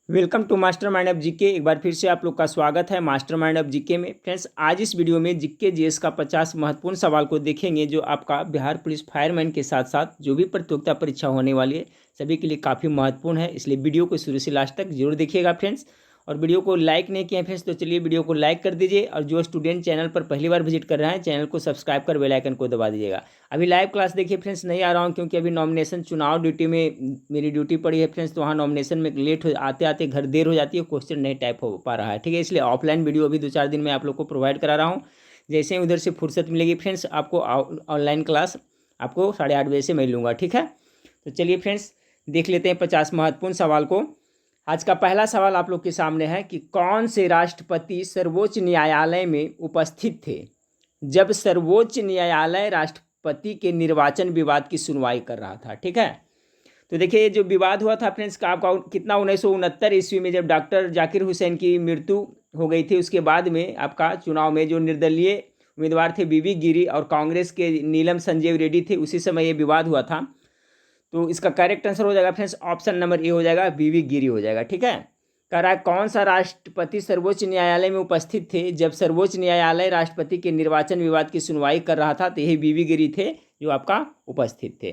Welcome to mastermind of GK. एक बार फिर से आप लोग का स्वागत है मास्टर माइंड ऑफ जीके में। फ्रेंड्स, आज इस वीडियो में जीके जीएस का 50 महत्वपूर्ण सवाल को देखेंगे जो आपका बिहार पुलिस फायरमैन के साथ साथ जो भी प्रतियोगिता परीक्षा होने वाली है सभी के लिए काफ़ी महत्वपूर्ण है, इसलिए वीडियो को शुरू से लास्ट तक जरूर देखिएगा फ्रेंड्स। और वीडियो को लाइक नहीं किए हैं फ्रेंड्स तो चलिए वीडियो को लाइक कर दीजिए, और जो स्टूडेंट चैनल पर पहली बार विजिट कर रहे हैं चैनल को सब्सक्राइब कर बेल आइकन को दबा दीजिएगा। अभी लाइव क्लास देखिए फ्रेंड्स, नहीं आ रहा हूँ क्योंकि अभी नॉमिनेशन चुनाव ड्यूटी में मेरी ड्यूटी पड़ी है फ्रेंड्स, तो वहाँ नॉमिनेशन में लेट हो आते आते घर देर हो जाती है, क्वेश्चन नहीं टाइप हो पा रहा है, ठीक है। इसलिए ऑफलाइन वीडियो अभी 2-4 दिन में आप लोग को प्रोवाइड करा रहा हूँ। जैसे ही उधर से फुर्सत मिलेगी फ्रेंड्स आपको ऑनलाइन क्लास आपको 8:30 बजे से मैं लूँगा, ठीक है। तो चलिए फ्रेंड्स देख लेते हैं 50 महत्वपूर्ण सवाल को। आज का पहला सवाल आप लोग के सामने है कि कौन से राष्ट्रपति सर्वोच्च न्यायालय में उपस्थित थे जब सर्वोच्च न्यायालय राष्ट्रपति के निर्वाचन विवाद की सुनवाई कर रहा था, ठीक है। तो देखिए ये जो विवाद हुआ था फ्रेंड्स का आपका कितना 1969 ईस्वी में, जब डॉक्टर जाकिर हुसैन की मृत्यु हो गई थी। उसके बाद में आपका चुनाव में जो निर्दलीय उम्मीदवार थे बीवी गिरी और कांग्रेस के नीलम संजीव रेड्डी थे, उसी समय ये विवाद हुआ था। तो इसका करेक्ट आंसर हो जाएगा फ्रेंड्स ऑप्शन नंबर ए हो जाएगा, बीवी गिरी हो जाएगा, ठीक है। कह रहा है कौन सा राष्ट्रपति सर्वोच्च न्यायालय में उपस्थित थे जब सर्वोच्च न्यायालय राष्ट्रपति के निर्वाचन विवाद की सुनवाई कर रहा था, तो यही बीवी गिरी थे जो आपका उपस्थित थे।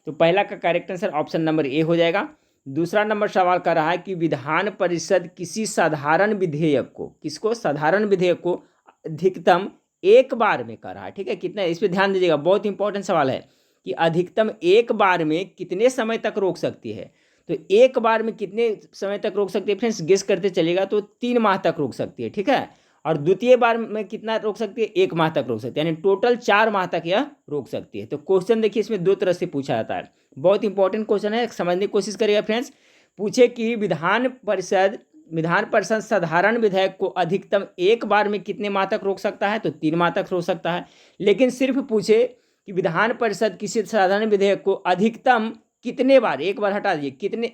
तो पहला का correct answer option number A हो जाएगा। दूसरा नंबर सवाल कर रहा है कि विधान परिषद किसी साधारण विधेयक को, किसको, साधारण विधेयक को अधिकतम एक बार में कर रहा है, ठीक है। कितना, इस पर ध्यान दीजिएगा, बहुत इंपॉर्टेंट सवाल है कि अधिकतम एक बार में कितने समय तक रोक सकती है। तो एक बार में कितने समय तक रोक सकती है फ्रेंड्स, गेस करते चलेगा तो 3 माह तक रोक सकती है, ठीक है। और द्वितीय बार में कितना रोक सकती है, 1 माह तक रोक सकती है, यानी टोटल 4 माह तक यह रोक सकती है। तो क्वेश्चन देखिए इसमें 2 तरह से पूछा जाता है, बहुत इंपॉर्टेंट क्वेश्चन है, समझने की कोशिश करिएगा फ्रेंड्स। पूछे कि विधान परिषद साधारण विधेयक को अधिकतम एक बार में कितने माह तक रोक सकता है, तो 3 माह तक रोक सकता है। लेकिन सिर्फ पूछे कि विधान परिषद किसी साधारण विधेयक को अधिकतम कितने बार, एक बार हटा दिए,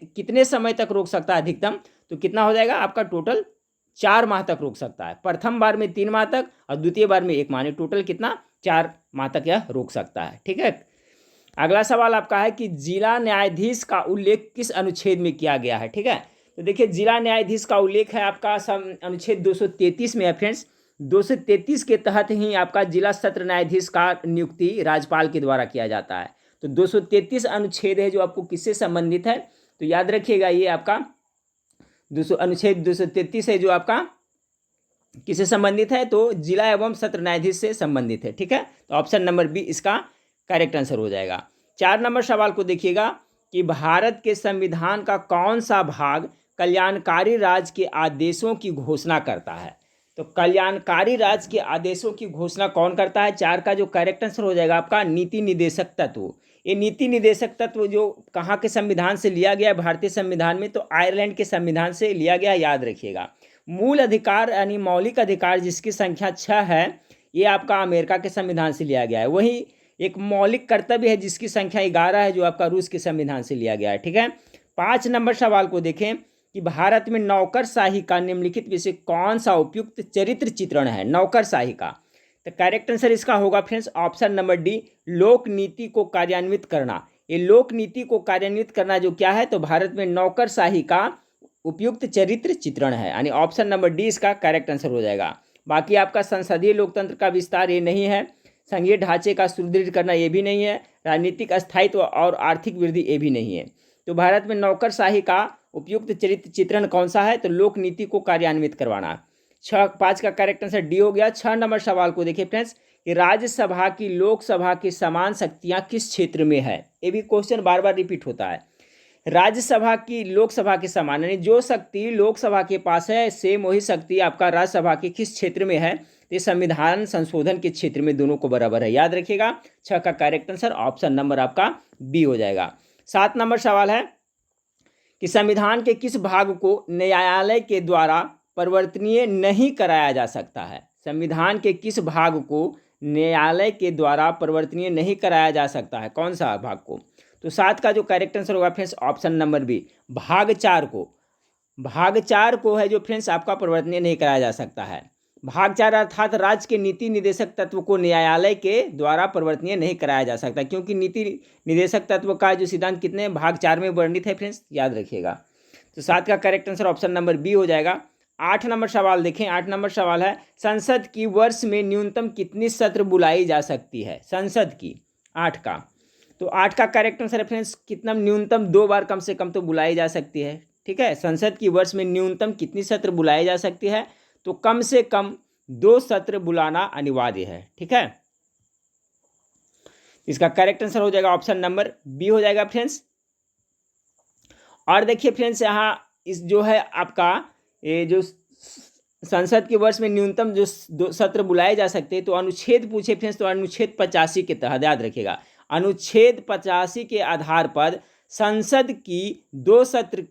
कितने समय तक रोक सकता है अधिकतम, तो कितना हो जाएगा आपका, टोटल 4 माह तक रोक सकता है। प्रथम बार में 3 माह तक और द्वितीय बार में 1 माह, टोटल कितना, 4 माह तक यह रोक सकता है, ठीक है। अगला सवाल आपका है कि जिला न्यायाधीश का उल्लेख किस अनुच्छेद में किया गया है, ठीक है। तो देखिए जिला न्यायाधीश का उल्लेख है आपका अनुच्छेद 233 में है फ्रेंड्स। 233 के तहत ही आपका जिला सत्र न्यायाधीश का नियुक्ति राज्यपाल के द्वारा किया जाता है। तो 233 अनुच्छेद है जो आपको किससे संबंधित है, तो याद रखिएगा ये आपका अनुच्छेद 233 है जो आपका किससे संबंधित है, तो जिला एवं सत्र न्यायाधीश से संबंधित है, ठीक है। तो ऑप्शन नंबर बी इसका करेक्ट आंसर हो जाएगा। 4 नंबर सवाल को देखिएगा कि भारत के संविधान का कौन सा भाग कल्याणकारी राज्य के आदेशों की घोषणा करता है। तो कल्याणकारी राज्य के आदेशों की घोषणा कौन करता है, 4 का जो करेक्ट आंसर हो जाएगा आपका नीति निदेशक तत्व। ये नीति निदेशक तत्व जो कहाँ के संविधान से लिया गया है, भारतीय संविधान में, तो आयरलैंड के संविधान से लिया गया, याद रखिएगा। मूल अधिकार यानी मौलिक अधिकार जिसकी संख्या 6 है, ये आपका अमेरिका के संविधान से लिया गया है। वही एक मौलिक कर्तव्य है जिसकी संख्या 11 है जो आपका रूस के संविधान से लिया गया है, ठीक है। 5 नंबर सवाल को देखें कि भारत में नौकरशाही का निम्नलिखित में से कौन सा उपयुक्त चरित्र चित्रण है, नौकरशाही का। तो करेक्ट आंसर इसका होगा फ्रेंड्स ऑप्शन नंबर डी, लोक नीति को कार्यान्वित करना। ये लोक नीति को कार्यान्वित करना जो क्या है, तो भारत में नौकरशाही का उपयुक्त चरित्र चित्रण है, यानी ऑप्शन नंबर डी इसका करेक्ट आंसर हो जाएगा। बाकी आपका संसदीय लोकतंत्र का विस्तार ये नहीं है, संघीय ढांचे का सुदृढ़ करना ये भी नहीं है, राजनीतिक स्थायित्व और आर्थिक वृद्धि ये भी नहीं है। तो भारत में नौकरशाही का उपयुक्त चरित्र चित्रण कौन सा है, तो लोक नीति को कार्यान्वित करवाना। 5 का करेक्ट आंसर डी हो गया। 6 नंबर सवाल को देखिए फ्रेंड्स कि राज्यसभा की लोकसभा की समान शक्तियां किस क्षेत्र में है। ये भी क्वेश्चन बार बार रिपीट होता है। राज्यसभा की लोकसभा के समान, यानी जो शक्ति लोकसभा के पास है सेम वही शक्ति आपका राज्यसभा के किस क्षेत्र में है, ये संविधान संशोधन के क्षेत्र में दोनों को बराबर है, याद रखिएगा। 6 का करेक्ट आंसर ऑप्शन नंबर आपका बी हो जाएगा। 7 नंबर सवाल है कि संविधान के किस भाग को न्यायालय के द्वारा परिवर्तनीय नहीं कराया जा सकता है। संविधान के किस भाग को न्यायालय के द्वारा परिवर्तनीय नहीं कराया जा सकता है, कौन सा भाग को। तो 7 का जो करेक्ट आंसर होगा फ्रेंड्स ऑप्शन नंबर बी, भाग 4 को। भाग 4 को है जो फ्रेंड्स आपका परिवर्तनीय नहीं कराया जा सकता है। भाग 4 अर्थात राज्य के नीति निदेशक तत्व को न्यायालय के द्वारा परिवर्तनीय नहीं कराया जा सकता, क्योंकि नीति निदेशक तत्व का जो सिद्धांत कितने भाग 4 में वर्णित है फ्रेंड्स, याद रखिएगा। तो 7 का correct answer option number B हो जाएगा। 8 नंबर सवाल देखें। 8 नंबर सवाल है, संसद की वर्ष में न्यूनतम कितनी सत्र बुलाई जा सकती है? संसद की 8 का, तो 8 का करेक्ट आंसर फ्रेंड्स कितना, न्यूनतम 2 बार कम से कम तो बुलाई जा सकती है। ठीक है, संसद की वर्ष में न्यूनतम कितनी सत्र बुलाई जा सकती है? तो कम से कम 2 सत्र बुलाना अनिवार्य है। ठीक है, इसका करेक्ट आंसर हो जाएगा ऑप्शन नंबर बी हो जाएगा फ्रेंड्स। और देखिए फ्रेंड्स, यहाँ इस जो है आपका ये जो संसद के वर्ष में न्यूनतम जो 2 सत्र बुलाए जा सकते हैं, तो अनुच्छेद पूछे फ्रेंड्स, तो अनुच्छेद 85 के तहत याद रखिएगा, अनुच्छेद 85 के आधार पर संसद की 2 सत्र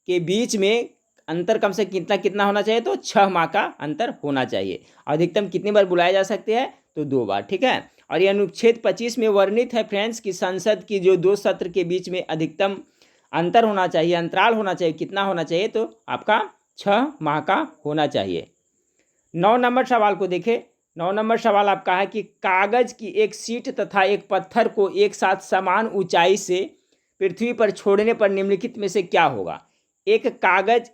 के बीच में अंतर कम से कितना कितना होना चाहिए? तो 6 माह का अंतर होना चाहिए। अधिकतम कितनी बार बुलाया जा सकते हैं? तो 2 बार। ठीक है, और ये अनुच्छेद 25 में वर्णित है फ्रेंड्स कि संसद की जो 2 सत्र के बीच में अधिकतम अंतर होना चाहिए, अंतराल होना चाहिए, कितना होना चाहिए? तो आपका 6 माह का होना चाहिए। 9 नंबर सवाल को देखें। 9 नंबर सवाल आपका है कि कागज की एक शीट तथा एक पत्थर को एक साथ समान ऊंचाई से पृथ्वी पर छोड़ने पर निम्नलिखित में से क्या होगा? एक कागज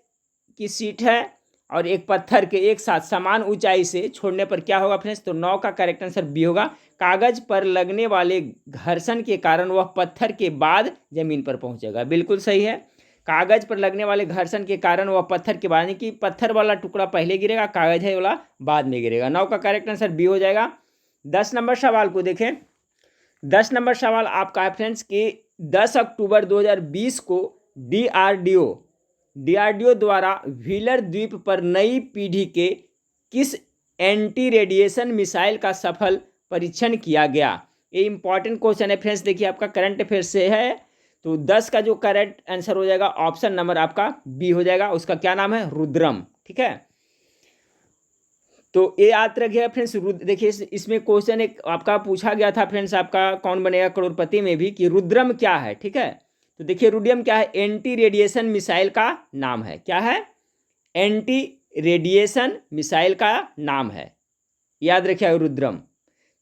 की शीट है और एक पत्थर के एक साथ समान ऊंचाई से छोड़ने पर क्या होगा फ्रेंड्स? तो 9 का करेक्ट आंसर बी होगा। कागज पर लगने वाले घर्षण के कारण वह पत्थर के बाद जमीन पर पहुंचेगा। बिल्कुल सही है, कागज पर लगने वाले घर्षण के कारण वह पत्थर के बाद, यानी कि पत्थर वाला टुकड़ा पहले गिरेगा, कागज है वाला बाद में गिरेगा। 9 का करेक्ट आंसर बी हो जाएगा। 10 नंबर सवाल को देखें। 10 नंबर सवाल आपका है फ्रेंड्स कि 10 अक्टूबर 2020 को डीआरडीओ द्वारा व्हीलर द्वीप पर नई पीढ़ी के किस एंटी रेडिएशन मिसाइल का सफल परीक्षण किया गया? ये इंपॉर्टेंट क्वेश्चन है फ्रेंड्स। देखिए आपका करंट अफेयर से है, तो 10 का जो करेक्ट आंसर हो जाएगा ऑप्शन नंबर आपका बी हो जाएगा। उसका क्या नाम है? रुद्रम। ठीक है, तो ये याद रखिएगा फ्रेंड्स। देखिए इसमें क्वेश्चन एक आपका पूछा गया था फ्रेंड्स, आपका कौन बनेगा करोड़पति में भी, कि रुद्रम क्या है? ठीक है, तो देखिए रुद्रम क्या है? एंटी रेडिएशन मिसाइल का नाम है। क्या है? एंटी रेडिएशन मिसाइल का नाम है, याद रखिएगा रुद्रम।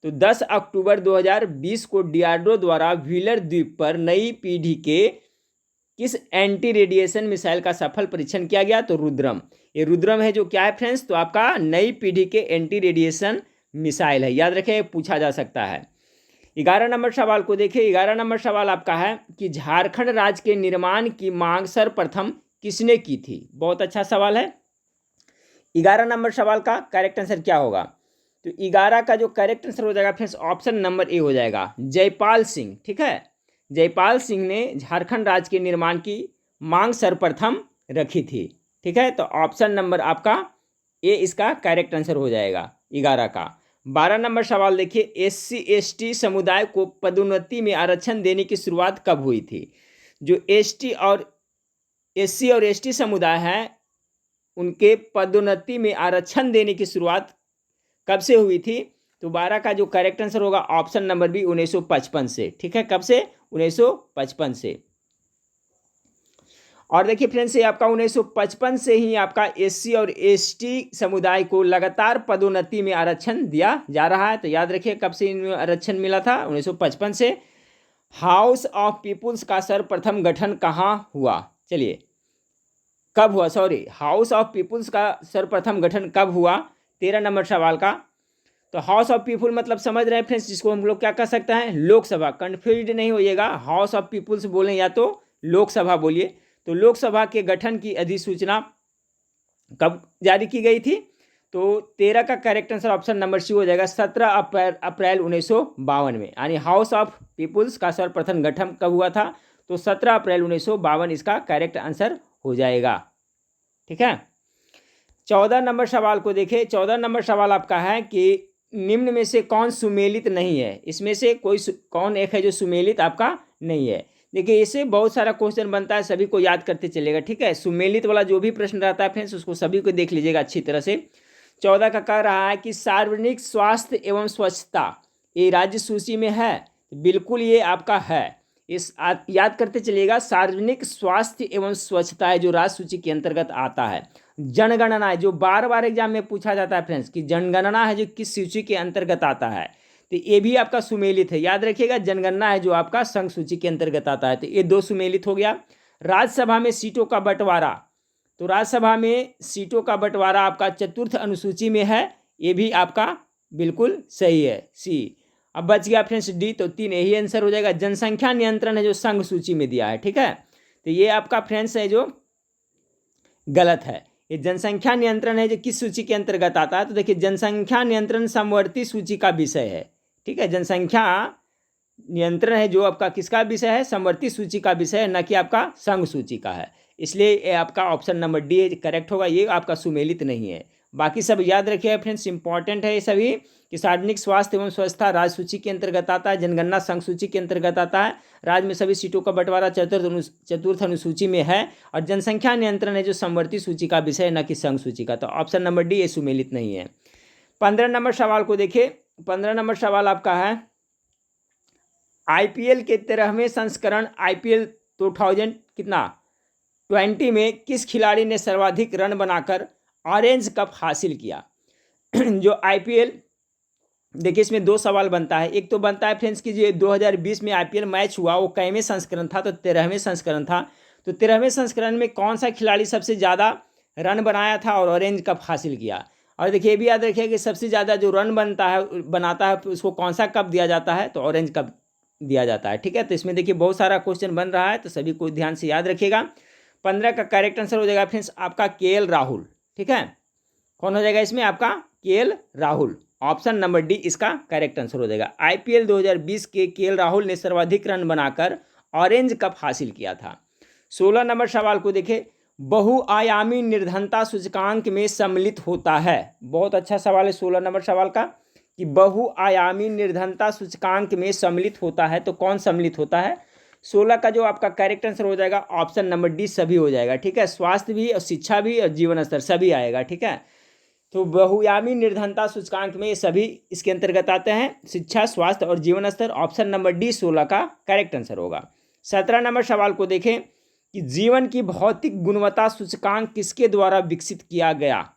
तो 10 अक्टूबर 2020 को डीआरडीओ द्वारा व्हीलर द्वीप पर नई पीढ़ी के किस एंटी रेडिएशन मिसाइल का सफल परीक्षण किया गया? तो रुद्रम। ये रुद्रम है जो क्या है फ्रेंड्स? तो आपका नई पीढ़ी के एंटी रेडिएशन मिसाइल है, याद रखें, पूछा जा सकता है। 11 नंबर सवाल को देखिए। 11 नंबर सवाल आपका है कि झारखंड राज्य के निर्माण की मांग सर्वप्रथम किसने की थी? बहुत अच्छा सवाल है। 11 नंबर सवाल का करेक्ट आंसर क्या होगा? तो 11 का जो करेक्ट आंसर हो जाएगा फ्रेंड्स ऑप्शन नंबर ए हो जाएगा, जयपाल सिंह। ठीक है, जयपाल सिंह ने झारखंड राज्य के निर्माण की मांग सर्वप्रथम रखी थी। ठीक है, तो ऑप्शन नंबर आपका ए इसका करेक्ट आंसर हो जाएगा 11 का। 12 नंबर सवाल देखिए। SC/ST समुदाय को पदोन्नति में आरक्षण देने की शुरुआत कब हुई थी? जो SC और ST समुदाय हैं उनके पदोन्नति में आरक्षण देने की शुरुआत कब से हुई थी? तो 12 का जो करेक्ट आंसर होगा ऑप्शन नंबर बी 1955 से। ठीक है, कब से? 1955 से। और देखिए फ्रेंड्स, ये आपका 1955 से ही आपका SC और ST समुदाय को लगातार पदोन्नति में आरक्षण दिया जा रहा है। तो याद रखिए कब से इनमें आरक्षण मिला था? 1955 से। हाउस ऑफ पीपुल्स का सर्वप्रथम गठन कहाँ हुआ? चलिए, कब हुआ? सॉरी, हाउस ऑफ पीपुल्स का सर्वप्रथम गठन कब हुआ? 13 नंबर सवाल का। तो हाउस ऑफ पीपुल मतलब समझ रहे हैं फ्रेंड्स, जिसको हम लोग क्या कह सकते हैं? लोकसभा। कन्फ्यूज नहीं होइएगा, हाउस ऑफ पीपुल्स बोलें या तो लोकसभा बोलिए। तो लोकसभा के गठन की अधिसूचना कब जारी की गई थी? तो 13 का correct answer option number C हो जाएगा, 17 अप्रैल 1952 में। यानी हाउस ऑफ पीपुल्स का सर्वप्रथम गठन कब हुआ था? तो 17 अप्रैल 1952 इसका करेक्ट आंसर हो जाएगा। ठीक है, 14 नंबर सवाल को देखें। 14 नंबर सवाल आपका है कि निम्न में से कौन सुमेलित नहीं है? इसमें से कोई कौन एक है जो सुमेलित आपका नहीं है? देखिए इससे बहुत सारा क्वेश्चन बनता है, सभी को याद करते चलेगा। ठीक है, सुमेलित वाला जो भी प्रश्न रहता है फ्रेंड्स उसको सभी को देख लीजिएगा अच्छी तरह से। 14 का कह रहा है कि सार्वजनिक स्वास्थ्य एवं स्वच्छता ये राज्य सूची में है? बिल्कुल ये आपका है। इस याद करते चलिएगा, सार्वजनिक स्वास्थ्य एवं स्वच्छता है जो राज्य सूची के अंतर्गत आता है। जनगणना है जो बार बार एग्जाम में पूछा जाता है फ्रेंड्स कि जनगणना है जो किस सूची के अंतर्गत आता है? तो ये भी आपका सुमेलित है, याद रखिएगा। जनगणना है जो आपका संघ सूची के अंतर्गत आता है। तो ये 2 सुमेलित हो गया। राज्यसभा में सीटों का बंटवारा, तो राज्यसभा में सीटों का बंटवारा आपका चतुर्थ अनुसूची में है, ये भी आपका बिल्कुल सही है, सी। अब बच गया फ्रेंड्स डी, तो 3 यही आंसर हो जाएगा। जनसंख्या नियंत्रण है जो संघ सूची में दिया है, ठीक है, तो ये आपका फ्रेंड्स है जो गलत है। ये जनसंख्या नियंत्रण है जो किस सूची के अंतर्गत आता है, तो देखिए जनसंख्या नियंत्रण समवर्ती सूची का विषय है, ठीक है, जनसंख्या नियंत्रण है जो आपका किसका विषय है, समवर्ती सूची का विषय है, न कि आपका संघ सूची का है, इसलिए ये आपका ऑप्शन नंबर डी करेक्ट होगा, ये आपका सुमेलित नहीं है। बाकी सब याद रखिएगा फ्रेंड्स, इंपॉर्टेंट है ये सभी, कि सार्वजनिक स्वास्थ्य एवं स्वच्छता राज्य सूची के अंतर्गत आता है, जनगणना संघ सूची के अंतर्गत आता है, राज्य में सभी सीटों का बंटवारा चतुर्थ अनुसूची में है, और जनसंख्या नियंत्रण है जो समवर्ती सूची का विषय है, न कि संघ सूची का, तो ऑप्शन नंबर डी ये सुमेलित नहीं है। 15 नंबर सवाल को देखिए, 15 नंबर सवाल आपका है, आईपीएल के 13वें संस्करण आईपीएल 2000 कितना 20 में किस खिलाड़ी ने सर्वाधिक रन बनाकर ऑरेंज कप हासिल किया। जो आईपीएल, देखिए इसमें 2 सवाल बनता है, एक तो बनता है फ्रेंड्स कि जो 2020 में आईपीएल मैच हुआ वो कैवें संस्करण था, तो 13वें संस्करण था, तो 13वें संस्करण में कौन सा खिलाड़ी सबसे ज़्यादा रन बनाया था और ऑरेंज कप हासिल किया। और देखिए ये भी याद रखिए कि सबसे ज़्यादा जो रन बनाता है उसको कौन सा कप दिया जाता है, तो ऑरेंज कप दिया जाता है, ठीक है, तो इसमें देखिए बहुत सारा क्वेश्चन बन रहा है, तो सभी को ध्यान से याद रखिएगा। 15 का करेक्ट आंसर हो जाएगा फ्रेंड्स आपका केएल राहुल, ठीक है, कौन हो जाएगा इसमें आपका KL Rahul, option number D इसका करेक्ट आंसर हो जाएगा। आईपीएल 2020 के केएल राहुल ने सर्वाधिक रन बनाकर ऑरेंज कप हासिल किया था। 16 नंबर सवाल को देखें, बहुआयामी निर्धनता सूचकांक में सम्मिलित होता है, बहुत अच्छा सवाल है 16 नंबर सवाल का, कि बहुआयामी निर्धनता सूचकांक में सम्मिलित होता है, तो कौन सम्मिलित होता है। 16 का जो आपका करेक्ट आंसर हो जाएगा ऑप्शन नंबर डी सभी हो जाएगा, ठीक है, स्वास्थ्य भी और शिक्षा भी और जीवन स्तर सभी आएगा, ठीक है, तो बहुआयामी निर्धनता सूचकांक में ये सभी इसके अंतर्गत आते हैं, शिक्षा, स्वास्थ्य और जीवन स्तर, ऑप्शन नंबर डी 16 का करेक्ट आंसर होगा। 17 नंबर सवाल को देखें कि जीवन की भौतिक गुणवत्ता सूचकांक किसके द्वारा विकसित किया गया।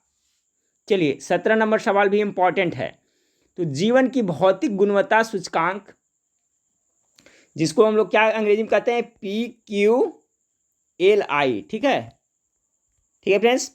चलिए 17 नंबर सवाल भी इंपॉर्टेंट है, तो जीवन की भौतिक गुणवत्ता सूचकांक, जिसको हम लोग क्या अंग्रेजी में कहते हैं, PQLI, ठीक है फ्रेंड्स,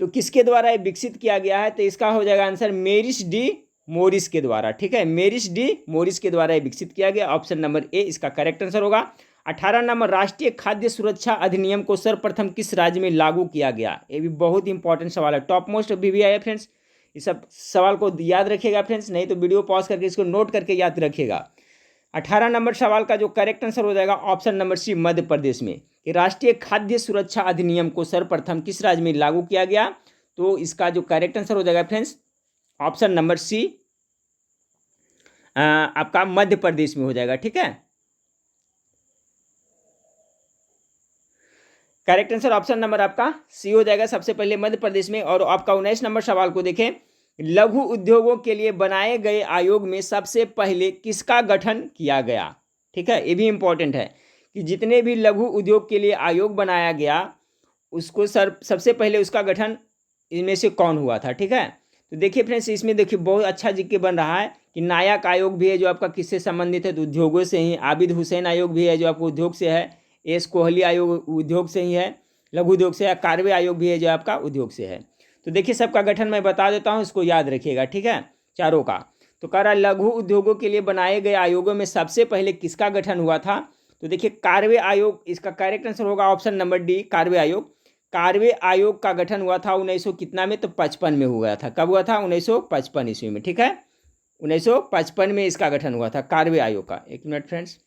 तो किसके द्वारा ये विकसित किया गया है, तो इसका हो जाएगा आंसर मेरिस डी मोरिस के द्वारा, ठीक है, मेरिस डी मोरिस के द्वारा ये विकसित किया गया, ऑप्शन नंबर ए इसका करेक्ट आंसर होगा। 18 नंबर, राष्ट्रीय खाद्य सुरक्षा अधिनियम को सर्वप्रथम किस राज्य में लागू किया गया, ये भी बहुत इंपॉर्टेंट सवाल है, टॉप मोस्ट भी है फ्रेंड्स, इस सब सवाल को याद रखिएगा फ्रेंड्स, नहीं तो वीडियो पॉज करके इसको नोट करके याद रखिएगा। 18 नंबर सवाल का जो करेक्ट आंसर हो जाएगा ऑप्शन नंबर सी मध्य प्रदेश में, कि राष्ट्रीय खाद्य सुरक्षा अधिनियम को सर्वप्रथम किस राज्य में लागू किया गया, तो इसका जो करेक्ट आंसर हो जाएगा फ्रेंड्स ऑप्शन नंबर सी आपका मध्य प्रदेश में हो जाएगा, ठीक है, करेक्ट आंसर ऑप्शन नंबर आपका सी हो जाएगा, सबसे पहले मध्य प्रदेश में। और आपका 19 नंबर सवाल को देखें, लघु उद्योगों के लिए बनाए गए आयोग में सबसे पहले किसका गठन किया गया, ठीक है, ये भी इंपॉर्टेंट है कि जितने भी लघु उद्योग के लिए आयोग बनाया गया उसको सबसे पहले उसका गठन इनमें से कौन हुआ था, ठीक है, तो देखिए फ्रेंड्स इसमें देखिए बहुत अच्छा जिक्र बन रहा है कि नायक आयोग भी है जो आपका किससे संबंधित है, तो उद्योगों से ही, आबिद हुसैन आयोग भी है जो आपको उद्योग से है, एस कोहली आयोग उद्योग से ही है, लघु उद्योग से है, कार्वे आयोग भी है जो आपका उद्योग से है। तो देखिए सबका गठन मैं बता देता हूँ, इसको याद रखिएगा, ठीक है, चारों का। तो कह रहा है लघु उद्योगों के लिए बनाए गए आयोगों में सबसे पहले किसका गठन हुआ था, तो देखिए कार्वे आयोग, इसका करेक्ट आंसर होगा ऑप्शन नंबर डी कार्वे आयोग। कार्वे आयोग का गठन हुआ था 1900 कितना में, तो 55 में हुआ था, कब हुआ था 1955 ईस्वी में, ठीक है, 1955 में इसका गठन हुआ था कार्वे आयोग का। एक मिनट फ्रेंड्स,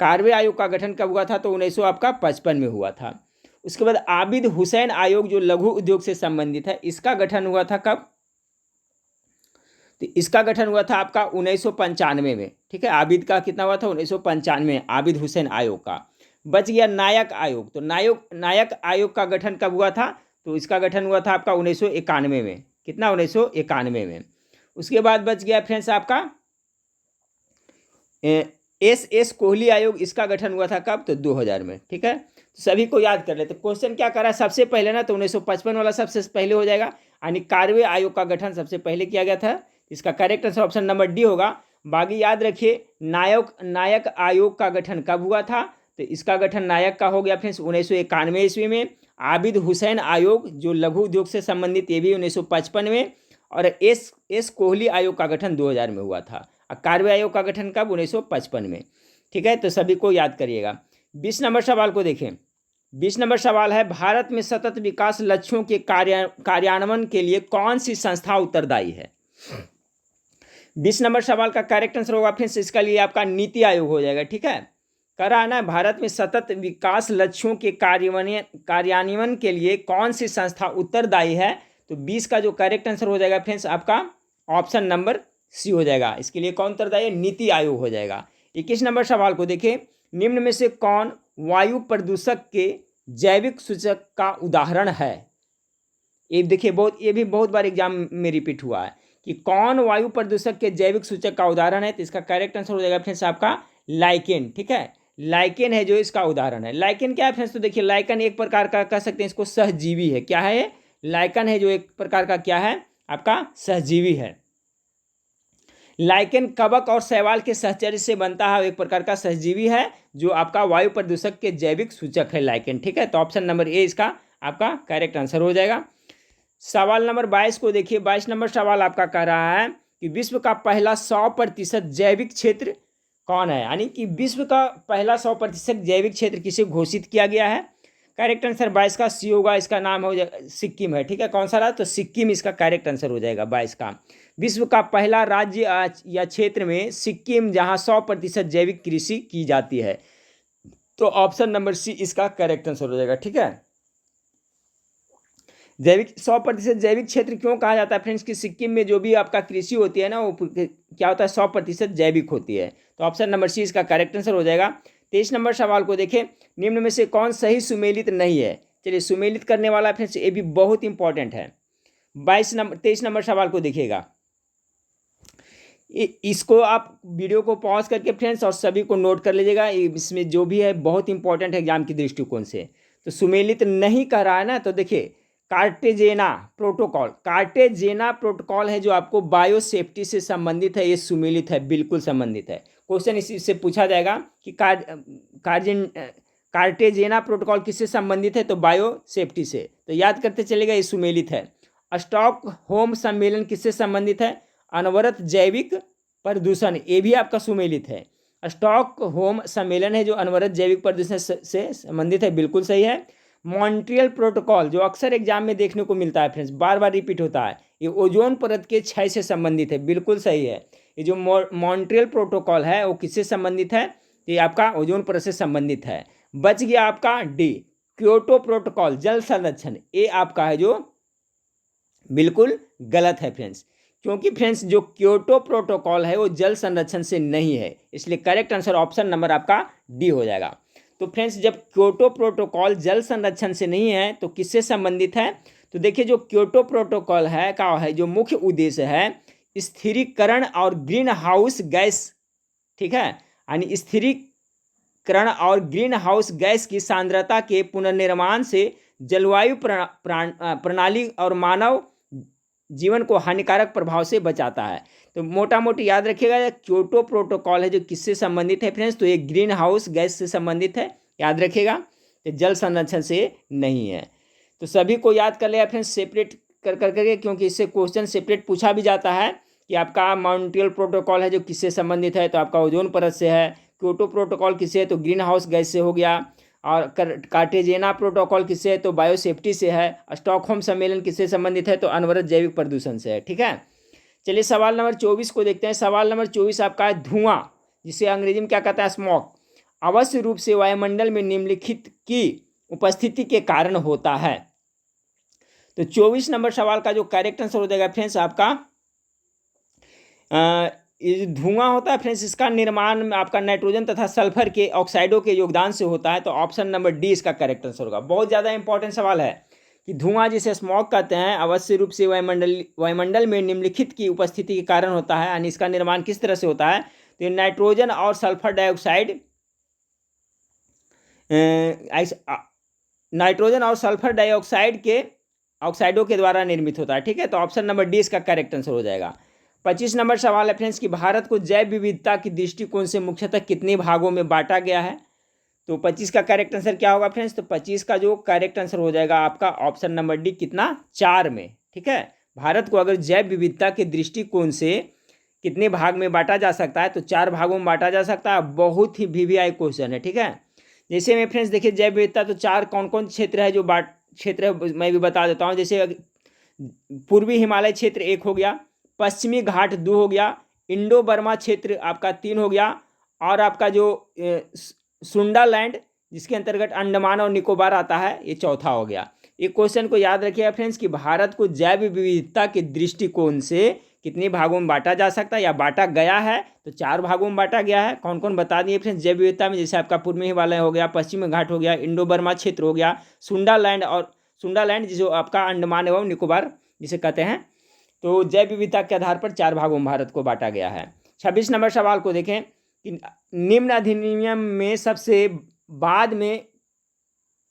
कार्वे आयोग का गठन कब हुआ था, तो 1955 में हुआ था। उसके बाद आबिद हुसैन आयोग जो लघु उद्योग से संबंधित है, इसका गठन हुआ था कब, तो इसका गठन हुआ था आपका 1995 में, ठीक है, आबिद का कितना हुआ था 1995 में, आबिद हुसैन आयोग का। बच गया नायक आयोग, तो नायक आयोग का गठन कब हुआ था, तो इसका गठन हुआ था आपका 1991 में, कितना 1991 में। उसके बाद बच गया फ्रेंड्स आपका एस कोहली आयोग, इसका गठन हुआ था कब, तो 2000 में, ठीक है, तो सभी को याद कर लेते। क्वेश्चन क्या कर रहा है सबसे पहले ना, तो 1955 वाला सबसे पहले हो जाएगा, यानी कार्वे आयोग का गठन सबसे पहले किया गया था, इसका correct answer option number D होगा। बाकी याद रखिए नायक आयोग का गठन कब हुआ था, तो इसका गठन नायक का हो गया फ्रेंड्स 1991 ईस्वी में। आबिद हुसैन आयोग जो लघु उद्योग से संबंधित, ये भी 1955 में। और एस कोहली आयोग का गठन 2000 में हुआ था। और कार्य आयोग का गठन कब? 1955 में। ठीक है, तो सभी को याद करिएगा। 20 नंबर सवाल को देखें। 20 नंबर सवाल है, भारत में सतत विकास लक्ष्यों के कार्यान्वयन के लिए कौन सी संस्था उत्तरदायी है? 20 नंबर सवाल का करेक्ट आंसर होगा फ्रेंड्स इसका लिए आपका नीति आयोग हो जाएगा। ठीक है, कह रहा है ना, भारत में सतत विकास लक्ष्यों के कार्यान्वयन के लिए कौन सी संस्था उत्तरदायी है? तो 20 का जो करेक्ट आंसर हो जाएगा फ्रेंड्स आपका ऑप्शन नंबर सी हो जाएगा। इसके लिए कौन उत्तरदायी है? नीति आयोग हो जाएगा। 21 नंबर सवाल को देखें। निम्न में से कौन वायु प्रदूषक के जैविक सूचक का उदाहरण है? ये देखिए, ये भी बहुत बार एग्जाम में रिपीट हुआ है कि कौन वायु प्रदूषक के जैविक सूचक का उदाहरण है। तो इसका करेक्ट आंसर हो जाएगा फ्रेंड्स आपका लाइकेन। ठीक है, लाइकेन है जो इसका उदाहरण है। लाइकेन क्या है फ्रेंड्स? तो देखिए, लाइकेन एक प्रकार का कह सकते हैं इसको सहजीवी है। क्या है? लाइकेन है जो एक प्रकार का क्या है? आपका सहजीवी है। लाइकेन कवक और शैवाल के सहचर्य से बनता है, एक प्रकार का सहजीवी है जो आपका वायु प्रदूषक के जैविक सूचक है लाइकेन। ठीक है, तो ऑप्शन नंबर ए इसका आपका करेक्ट आंसर हो जाएगा। सवाल नंबर 22 को देखिए। 22 नंबर सवाल आपका कह रहा है कि विश्व का पहला 100% जैविक क्षेत्र कौन है? यानी कि विश्व का पहला 100% जैविक क्षेत्र किसे घोषित किया गया है? करेक्ट आंसर 22 का सी होगा। इसका नाम हो जाएगा सिक्किम है। ठीक है, कौन सा रहा? तो सिक्किम इसका करेक्ट आंसर हो जाएगा 22 का। विश्व का पहला राज्य या क्षेत्र में सिक्किम, जहां 100% जैविक कृषि की जाती है। तो ऑप्शन नंबर सी इसका करेक्ट आंसर हो जाएगा। ठीक है, जैविक 100% जैविक क्षेत्र क्यों कहा जाता है फ्रेंड्स? कि सिक्किम में जो भी आपका कृषि होती है ना, वो क्या होता है? 100% जैविक होती है। तो ऑप्शन नंबर सी इसका करेक्ट आंसर हो जाएगा। 23 नंबर सवाल को देखें। निम्न में से कौन सही सुमेलित नहीं है? चलिए, सुमेलित करने वाला फ्रेंड्स ये भी बहुत इंपॉर्टेंट है। 23 नंबर सवाल को देखिएगा। इसको आप वीडियो को पॉज करके फ्रेंड्स और सभी को नोट कर लीजिएगा। इसमें जो भी है बहुत इंपॉर्टेंट है एग्जाम की दृष्टिकोण से। तो सुमेलित नहीं कर रहा है ना, तो देखिए, कार्टेजेना प्रोटोकॉल है जो आपको बायो सेफ्टी से संबंधित है। ये सुमेलित है, बिल्कुल संबंधित है। क्वेश्चन इसी से पूछा जाएगा कि कार्टेजेना प्रोटोकॉल किससे संबंधित है? तो बायो सेफ्टी से। तो याद करते चलेगा, ये सुमेलित है। स्टॉकहोम सम्मेलन किससे संबंधित है? अनवरत जैविक प्रदूषण, ये भी आपका सुमेलित है। स्टॉकहोम सम्मेलन है जो अनवरत जैविक प्रदूषण से संबंधित है, बिल्कुल सही है। मॉन्ट्रियल प्रोटोकॉल जो अक्सर एग्जाम में देखने को मिलता है फ्रेंड्स, बार बार रिपीट होता है, ये ओजोन परत के क्षय से संबंधित है, बिल्कुल सही है। ये जो मॉन्ट्रियल प्रोटोकॉल है वो किससे संबंधित है? ये आपका ओजोन परत से संबंधित है। बच गया आपका डी, क्योटो प्रोटोकॉल जल संरक्षण, ये आपका है जो बिल्कुल गलत है फ्रेंड्स, क्योंकि फ्रेंड्स जो क्योटो प्रोटोकॉल है वो जल संरक्षण से नहीं है। इसलिए करेक्ट आंसर ऑप्शन नंबर आपका डी हो जाएगा। तो फ्रेंड्स, जब क्योटो प्रोटोकॉल जल संरक्षण से नहीं है तो किससे संबंधित है? तो देखिए, जो क्योटो प्रोटोकॉल है का है जो मुख्य उद्देश्य है स्थिरीकरण और ग्रीन हाउस गैस, ठीक है, यानी स्थिरीकरण और ग्रीन हाउस गैस की सांद्रता के पुनर्निर्माण से जलवायु प्रणाली और मानव जीवन को हानिकारक प्रभाव से बचाता है। तो मोटा मोटी याद रखिएगा, क्योटो प्रोटोकॉल है जो किससे संबंधित है फ्रेंड्स? तो ये ग्रीन हाउस गैस से संबंधित है, याद रखिएगा। तो जल संरक्षण से नहीं है। तो सभी को याद कर लिया फ्रेंड्स, सेपरेट कर करके, क्योंकि इससे क्वेश्चन सेपरेट पूछा भी जाता है कि आपका मॉन्ट्रियल प्रोटोकॉल है जो किससे संबंधित है? तो आपका ओजोन परत से है। क्योटो प्रोटोकॉल किससे है? तो ग्रीन हाउस गैस से हो गया। और कार्टेजेना प्रोटोकॉल किससे है? तो बायो सेफ्टी से है। स्टॉकहोम सम्मेलन किससे संबंधित है? तो अनवरत जैविक प्रदूषण से है। ठीक है, चलिए सवाल नंबर 24 को देखते हैं। सवाल नंबर 24 आपका है धुआं, जिसे अंग्रेजी में क्या कहता है? स्मॉग, अवश्य रूप से वायुमंडल में निम्नलिखित की उपस्थिति के कारण होता है। तो 24 नंबर सवाल का जो करेक्ट आंसर हो जाएगा फ्रेंड्स आपका ये धुआं होता है फ्रेंड्स, इसका निर्माण आपका नाइट्रोजन तथा सल्फर के ऑक्साइडों के योगदान से होता है। तो ऑप्शन नंबर डी इसका करेक्ट आंसर होगा। बहुत ज़्यादा इंपॉर्टेंट सवाल है कि धुआं जिसे स्मॉग कहते हैं अवश्य रूप से वायुमंडल में निम्नलिखित की उपस्थिति के कारण होता है। यानी इसका निर्माण किस तरह से होता है? तो नाइट्रोजन और सल्फर डाइऑक्साइड, नाइट्रोजन और सल्फर डाइऑक्साइड के ऑक्साइडों के द्वारा निर्मित होता है। ठीक है, तो ऑप्शन नंबर डी इसका करेक्ट आंसर हो जाएगा। 25 नंबर सवाल है फ्रेंड्स कि भारत को जैव विविधता की दृष्टिकोण से मुख्यतः कितने भागों में बांटा गया है? तो 25 का करेक्ट आंसर क्या होगा फ्रेंड्स? तो 25 का जो करेक्ट आंसर हो जाएगा आपका ऑप्शन नंबर डी, कितना? 4 में। ठीक है, भारत को अगर जैव विविधता के दृष्टिकोण से कितने भाग में बांटा जा सकता है, तो 4 भागों में बांटा जा सकता है। बहुत ही वीवीआई क्वेश्चन है। ठीक है, जैसे में फ्रेंड्स देखिए जैव विविधता तो 4 कौन कौन क्षेत्र है जो क्षेत्र है, मैं भी बता देता हूँ। जैसे पूर्वी हिमालय क्षेत्र 1 हो गया, पश्चिमी घाट 2 हो गया, इंडो बर्मा क्षेत्र आपका 3 हो गया, और आपका जो सुंडालैंड जिसके अंतर्गत अंडमान और निकोबार आता है, ये चौथा हो गया। एक क्वेश्चन को याद रखिएगा फ्रेंड्स कि भारत को जैव विविधता के दृष्टिकोण से कितने भागों में बांटा जा सकता है या बांटा गया है, तो 4 भागों में बांटा गया है। कौन कौन बता दिए फ्रेंड्स जैव विविधता में? जैसे आपका पूर्वी हिमालय हो गया, पश्चिमी घाट हो गया, इंडो बर्मा क्षेत्र हो गया, सुंडालैंड जो आपका अंडमान एवं निकोबार जिसे कहते हैं। तो जैव विविधता के आधार पर 4 भागों में भारत को बांटा गया है। 26 नंबर सवाल को देखें कि निम्न अधिनियम में सबसे बाद में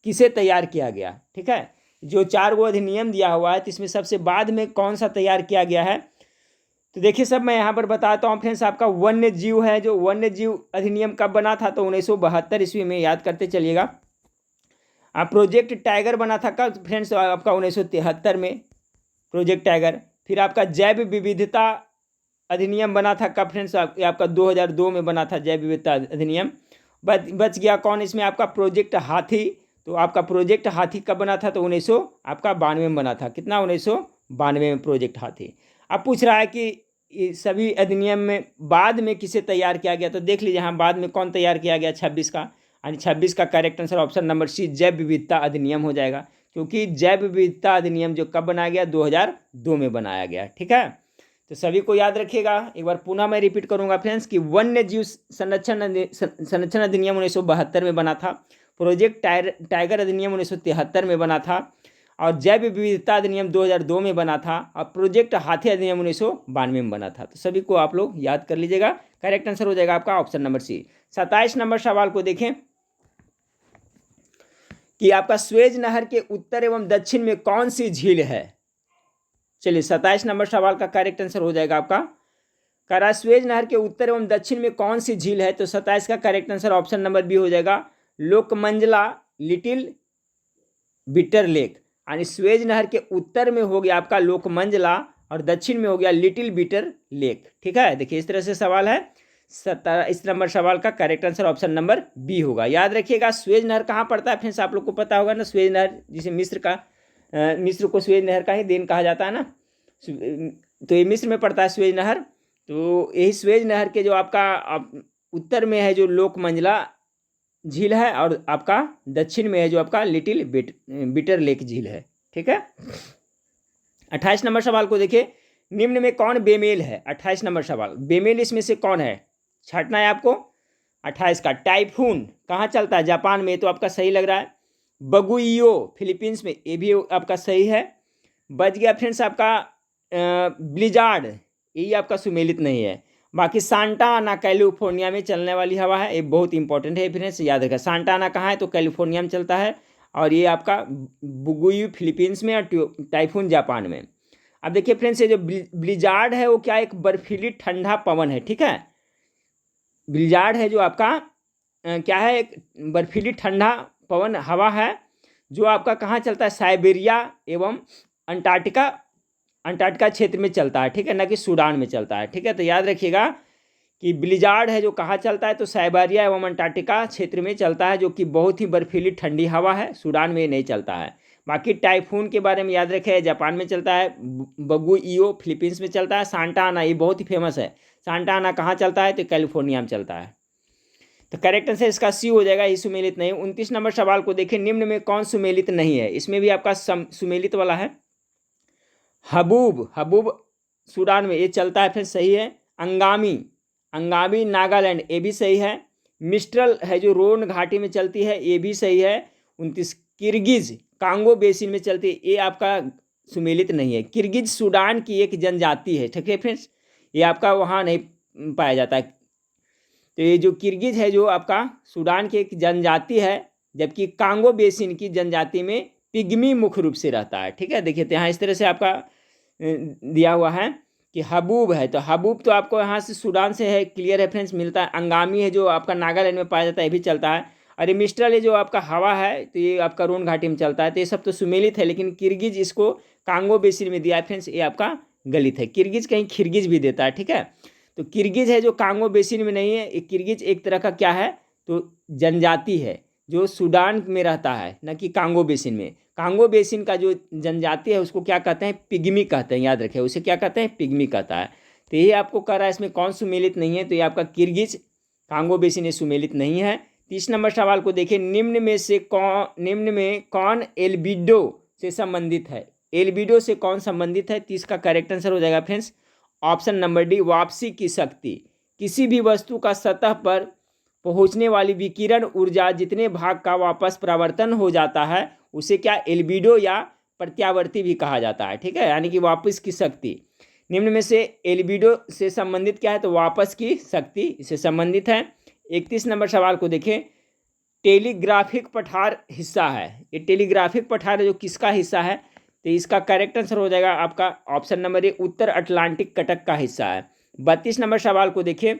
किसे तैयार किया गया? ठीक है, जो 4 गो अधिनियम दिया हुआ है तो इसमें सबसे बाद में कौन सा तैयार किया गया है? तो देखिए सब मैं यहाँ पर बताता हूँ फ्रेंड्स। आपका वन्य जीव है, जो वन्य जीव अधिनियम कब बना था? तो 1972 ईस्वी में, याद करते चलिएगा। प्रोजेक्ट टाइगर बना था कब फ्रेंड्स? आपका 1973 में प्रोजेक्ट टाइगर। फिर आपका जैव विविधता अधिनियम बना था कब फ्रेंड्स? आपका 2002 में बना था जैव विविधता अधिनियम। बच गया कौन इसमें? आपका प्रोजेक्ट हाथी। तो आपका प्रोजेक्ट हाथी कब बना था? तो 1992 में बना था। कितना? 1992 में प्रोजेक्ट हाथी। अब पूछ रहा है कि सभी अधिनियम में बाद में किसे तैयार किया गया? तो देख लीजिए यहाँ बाद में कौन तैयार किया गया? 26 का, यानी 26 का correct answer option number C, जैव विविधता अधिनियम हो जाएगा। क्योंकि जैव विविधता अधिनियम जो कब बनाया गया? 2002 में बनाया गया। ठीक है, तो सभी को याद रखिएगा। एक बार पुनः मैं रिपीट करूंगा फ्रेंड्स कि वन्य जीव संरक्षण अधिनियम 1972 में बना था, प्रोजेक्ट टाइगर अधिनियम 1973 में बना था, और जैव विविधता अधिनियम 2002 में बना था, और प्रोजेक्ट हाथी अधिनियम 1992 में बना था। तो सभी को आप लोग याद कर लीजिएगा। करेक्ट आंसर हो जाएगा आपका ऑप्शन नंबर सी। 27 नंबर सवाल को देखें कि आपका स्वेज नहर के उत्तर एवं दक्षिण में कौन सी झील है? चलिए 27 नंबर सवाल का करेक्ट आंसर हो जाएगा आपका करा स्वेज नहर के उत्तर एवं दक्षिण में कौन सी झील है? तो 27 का correct answer option number B हो जाएगा, लोकमंजला लिटिल बिटर लेक। यानी स्वेज नहर के उत्तर में हो गया आपका लोकमंजला और दक्षिण में हो गया लिटिल बिटर लेक। ठीक है, देखिए इस तरह से सवाल है। 27 नंबर सवाल का correct answer option number B होगा। याद रखिएगा स्वेज नहर कहाँ पड़ता है फ्रेंड्स? आप लोग को पता होगा ना, स्वेज नहर जिसे मिस्र को स्वेज नहर का ही देन कहा जाता है ना, तो ये मिस्र में पड़ता है स्वेज नहर। तो यही स्वेज नहर के जो आपका उत्तर में है जो लोकमंजला झील है, और आपका दक्षिण में है जो आपका लिटिल बिटर लेक झील है। ठीक है, 28 नंबर सवाल को देखिए, निम्न में कौन बेमेल है? 28 नंबर सवाल, बेमेल इसमें से कौन है? छांटना है आपको। 28 का टाइफून कहाँ चलता है? जापान में, तो आपका सही लग रहा है। बगुइयो फिलीपींस में, ये भी आपका सही है। बच गया फ्रेंड्स आपका ब्लिजार्ड, यही आपका सुमेलित नहीं है। बाकी सांटा आना कैलिफोर्निया में चलने वाली हवा है, ये बहुत इंपॉर्टेंट है फ्रेंड्स, याद रखा। सांटा आना कहाँ है? तो कैलिफोर्निया में चलता है, और ये आपका बुगुयू फिलीपींस में और टाइफून जापान में। अब देखिए फ्रेंड्स, ये जो ब्लिजार्ड है वो क्या? एक बर्फीली ठंडा पवन है। ठीक है, ब्लिजार्ड है जो आपका क्या है? एक बर्फीली ठंडा पवन हवा है, जो आपका कहाँ चलता है? साइबेरिया एवं अंटार्कटिका क्षेत्र में चलता है। ठीक है, ना कि सूडान में चलता है। ठीक है, तो याद रखिएगा कि ब्लिजार्ड है जो कहाँ चलता है? तो साइबेरिया एवं अंटार्कटिका क्षेत्र में चलता है, जो कि बहुत ही बर्फीली ठंडी हवा है, सूडान में नहीं चलता है। बाकी टाइफून के बारे में याद रखें, जापान में चलता है, बगुइयो फिलीपींस में चलता है, सांटा आना ये बहुत ही फेमस है। सांटा आना कहाँ चलता है? तो कैलिफोर्निया में चलता है। तो करेक्ट आंसर इसका सी हो जाएगा, ये सुमेलित नहीं। 29 नंबर सवाल को देखें, निम्न में कौन सुमेलित नहीं है? इसमें भी आपका सुमेलित वाला है। हबूब सूडान में ये चलता है, फिर सही है। अंगामी नागालैंड, ये भी सही है। मिस्ट्रल है जो रोन घाटी में चलती है, ये भी सही है। 29 किर्गिज कांगो बेसिन में चलती है, ये आपका सुमेलित नहीं है। किर्गिज सूडान की एक जनजाति है। ठीक है फ्रेंड्स, ये आपका वहाँ नहीं पाया जाता है। तो ये जो किर्गिज है जो आपका सूडान की एक जनजाति है, जबकि कांगो बेसिन की जनजाति में पिग्मी मुख्य रूप से रहता है। ठीक है, देखिए तो यहाँ इस तरह से आपका दिया हुआ है कि हबूब है, तो हबूब तो आपको यहाँ से सूडान से है, क्लियर रेफरेंस मिलता है। अंगामी है जो आपका नागालैंड में पाया जाता है, ये भी चलता है। और ये मिस्ट्रल, ये जो आपका हवा है तो ये आपका रोन घाटी में चलता है, तो ये सब तो सुमेलित है, लेकिन किर्गिज इसको कांगो बेसिन में दिया है फ्रेंड्स, ये आपका गलत है। किर्गिज कहीं खिर्गिज भी देता है, ठीक है। तो किर्गिज है जो कांगो बेसिन में नहीं है, ये किर्गिज एक तरह का क्या है, तो जनजाति है जो सूडान में रहता है, न कि कांगो बेसिन में। कांगो बेसिन का जो जनजाति है उसको क्या कहते हैं, पिग्मी कहते हैं, याद रखें, उसे क्या कहते हैं, पिग्मी कहता है। तो ये आपको कह रहा है इसमें कौन सुमेलित नहीं है, तो ये आपका किर्गिज, कांगो बेसिन ये सुमेलित नहीं है। 30 नंबर सवाल को देखिए, निम्न में कौन एल्बिडो से संबंधित है, एल्बिडो से कौन संबंधित है। 30 का करेक्ट आंसर हो जाएगा फ्रेंड्स ऑप्शन नंबर डी, वापसी की शक्ति। किसी भी वस्तु का सतह पर पहुंचने वाली विकिरण ऊर्जा जितने भाग का वापस परावर्तन हो जाता है उसे क्या, एल्बिडो या प्रत्यावर्ती भी कहा जाता है, ठीक है, यानी कि वापस की शक्ति। निम्न में से एल्बिडो से संबंधित क्या है, तो वापस की शक्ति इससे संबंधित है। 31 नंबर सवाल को देखें, टेलीग्राफिक पठार हिस्सा है, ये टेलीग्राफिक पठार है जो किसका हिस्सा है, तो इसका करेक्ट आंसर हो जाएगा आपका option number A, Uttar Atlantic Cuttack का हिस्सा है। 32 नंबर सवाल को देखिए,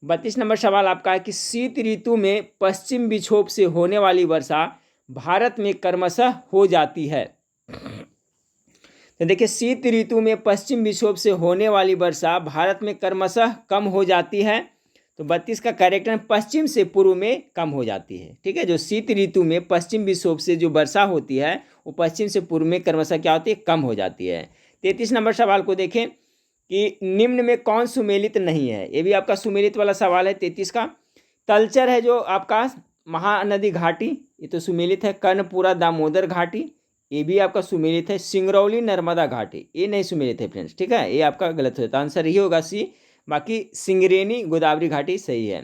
32 नंबर सवाल आपका है कि शीत ऋतु में पश्चिम विक्षोभ से होने वाली वर्षा भारत में क्रमशः हो जाती है। तो देखिए, शीत ऋतु में पश्चिम विक्षोभ से होने वाली वर्षा भारत में क्रमशः कम हो जाती है। तो 32 का करेक्ट है, पश्चिम से पूर्व में कम हो जाती है, ठीक है। जो शीत ऋतु में पश्चिम विक्षोभ से जो वर्षा होती है वो पश्चिम से पूर्व में क्रमशः क्या होती है, कम हो जाती है। 33 नंबर सवाल को देखें कि निम्न में कौन सुमेलित नहीं है, ये भी आपका सुमेलित वाला सवाल है। 33 का तलचर है जो आपका महानदी घाटी, ये तो सुमेलित है। कर्णपुरा दामोदर घाटी, ये भी आपका सुमेलित है। सिंगरौली नर्मदा घाटी, ये नहीं सुमेलित है फ्रेंड्स, ठीक है, ये आपका गलत होता है, आंसर ही होगा सी। बाकी सिंगरेनी गोदावरी घाटी सही है।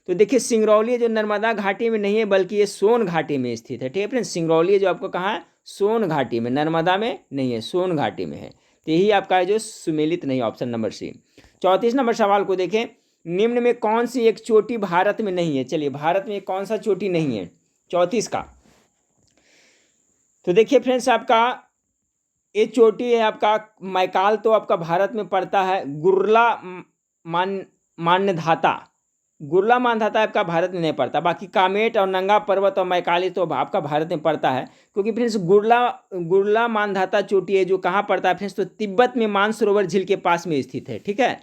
तो देखिए, सिंगरौली जो नर्मदा घाटी में नहीं है बल्कि ये सोन घाटी में स्थित है, ठीक है फ्रेंड्स। सिंगरौली जो आपको कहाँ है, सोन घाटी में, नर्मदा में नहीं है, सोन घाटी में है। तो यही आपका है जो सुमेलित नहीं, ऑप्शन नंबर सी। 34 नंबर सवाल को देखें, निम्न में कौन सी एक चोटी भारत में नहीं है। चलिए, भारत में कौन सा चोटी नहीं है 34 का, तो देखिए फ्रेंड्स आपका ये चोटी है आपका मैकाल, तो आपका भारत में पड़ता है। गुरला मान्यधाता, गुरला मानधाता आपका भारत में नहीं पड़ता। बाकी कामेट और नंगा पर्वत और मैकाली तो आपका भारत में पड़ता है, क्योंकि फ्रेंड्स गुरला मानधाता चोटी है जो कहाँ पड़ता है फ्रेंड्स, तो तिब्बत में मानसरोवर झील के पास में स्थित है, ठीक है,